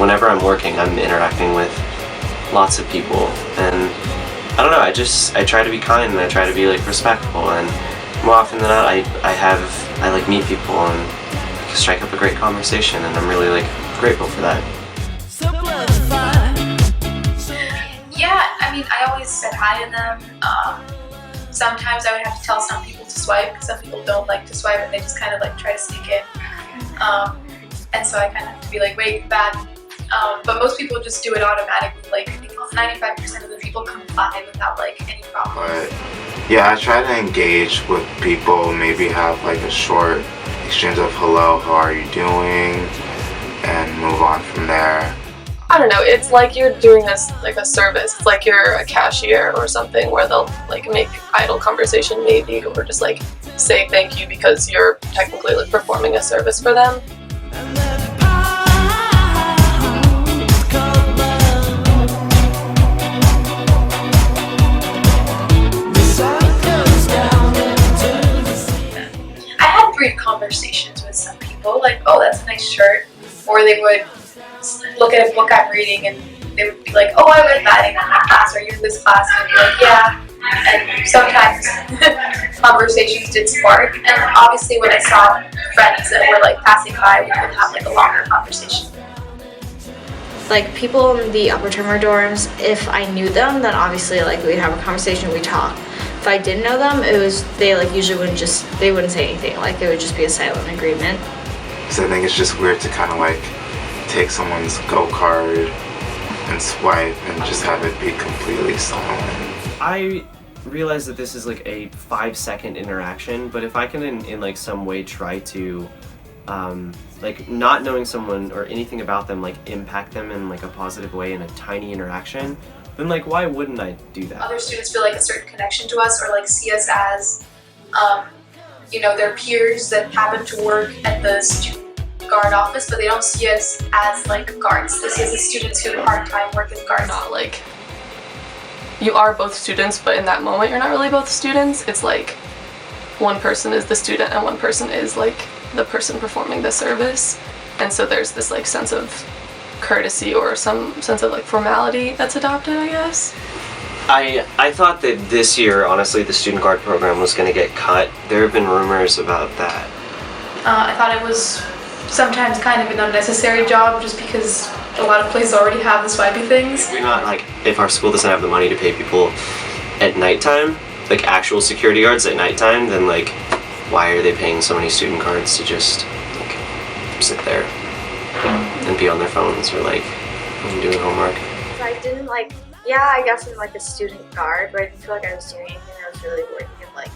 whenever I'm working, I'm interacting with lots of people, and I don't know, I try to be kind and I try to be like respectful, and more often than not I like meet people and strike up a great conversation, and I'm really like grateful for that. Yeah, I mean, I always said hi to them. Sometimes I would have to tell some people to swipe because some people don't like to swipe and they just kind of like try to sneak in. And so I kind of have to be like, wait, back. But most people just do it automatically. Like, I think 95% of the people comply without like any problem. But yeah, I try to engage with people, maybe have like a short exchange of hello, how are you doing, and move on from there. I don't know, it's like you're doing this like a service. It's like you're a cashier or something where they'll like make idle conversation maybe, or just like say thank you because you're technically like performing a service for them. I had brief conversations with some people, like, oh, that's a nice shirt, or they would look at a book I'm reading and they would be like, oh, I read that in my class, or you're in this class, and I'd be like, yeah. And sometimes conversations did spark, and obviously when I saw friends that were like passing by, we would have like a longer conversation. Like people in the upper timer dorms, if I knew them, then obviously like we'd have a conversation, we'd talk. If I didn't know them, they like usually wouldn't say anything, like it would just be a silent agreement. So I think it's just weird to kind of like take someone's Go card and swipe and just have it be completely silent. I realize that this is like a 5-second interaction, but if I can in like some way try to like not knowing someone or anything about them like impact them in like a positive way in a tiny interaction, then like why wouldn't I do that? Other students feel like a certain connection to us, or like see us as you know, their peers that happen to work at the student guard office, but they don't see us as like guards. This is the students who part-time work as guards. Not like you are both students, but in that moment you're not really both students. It's like one person is the student and one person is like the person performing the service, and so there's this like sense of courtesy or some sense of like formality that's adopted, I guess. I thought that this year, honestly, the student guard program was going to get cut. There have been rumors about that. I thought it was sometimes kind of an unnecessary job just because a lot of places already have the swipey things. We're not like, if our school doesn't have the money to pay people at nighttime, like actual security guards at nighttime, then like why are they paying so many student guards to just like sit there and be on their phones or like doing homework? I didn't like, yeah, I guess I'm like a student guard, but I didn't feel like I was doing anything that was really worthy of like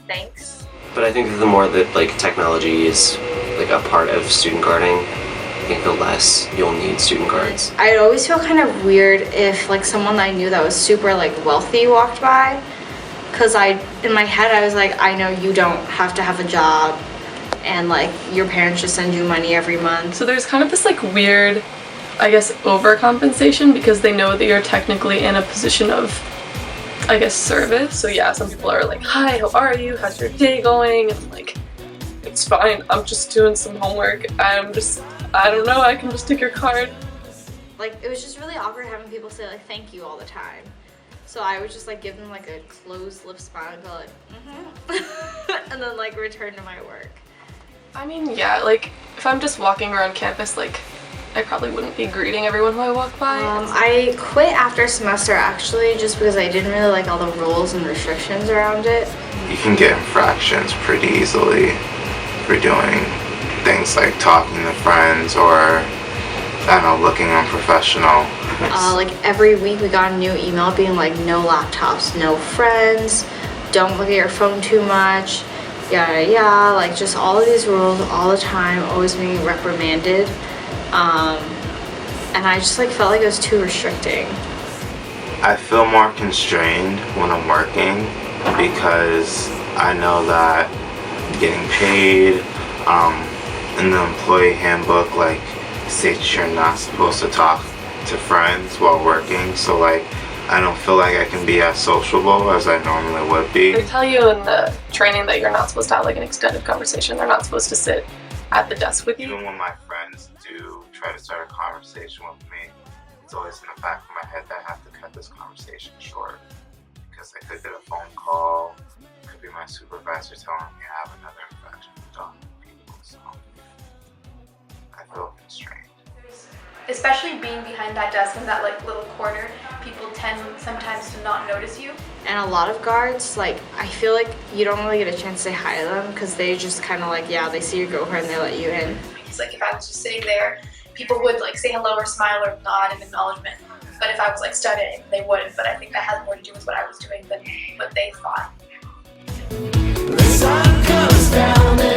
thanks. But I think that the more that like technology is like a part of student guarding, I think the less you'll need student guards. I'd always feel kind of weird if like someone that I knew that was super like wealthy walked by, because in my head I was like, I know you don't have to have a job and like your parents just send you money every month. So there's kind of this like weird, I guess, overcompensation because they know that you're technically in a position of, I guess, service. So yeah, some people are like, hi, how are you? How's your day going? And I'm like, it's fine, I'm just doing some homework. I don't know, I can just take your card. Like, it was just really awkward having people say like thank you all the time. So I would just like give them like a closed lip smile and go like, and then like return to my work. I mean, yeah, like if I'm just walking around campus, like I probably wouldn't be greeting everyone who I walk by. I quit after a semester actually just because I didn't really like all the rules and restrictions around it. You can get infractions pretty easily for doing things like talking to friends or, I don't know, looking unprofessional. Like every week we got a new email being like no laptops, no friends, don't look at your phone too much, yada yada, like just all of these rules all the time, always being reprimanded. And I just like felt like it was too restricting. I feel more constrained when I'm working because I know that I'm getting paid. In the employee handbook, like, states you're not supposed to talk to friends while working, so like I don't feel like I can be as sociable as I normally would be. They tell you in the training that you're not supposed to have like an extended conversation. They're not supposed to sit at the desk with you. Even when my friends do try to start a conversation with me, it's always in the back of my head that I have to cut this conversation short. Because I could get a phone call, it could be my supervisor telling me I have another infection with other people, so I feel constrained. Especially being behind that desk in that like little corner, people tend sometimes to not notice you. And a lot of guards, like, I feel like you don't really get a chance to say hi to them because they just kind of like, yeah, they see you go here and they let you in. Because like if I was just sitting there, people would like say hello or smile or nod in acknowledgement. But if I was like studying, they wouldn't. But I think that had more to do with what I was doing than what they thought. The sun comes down.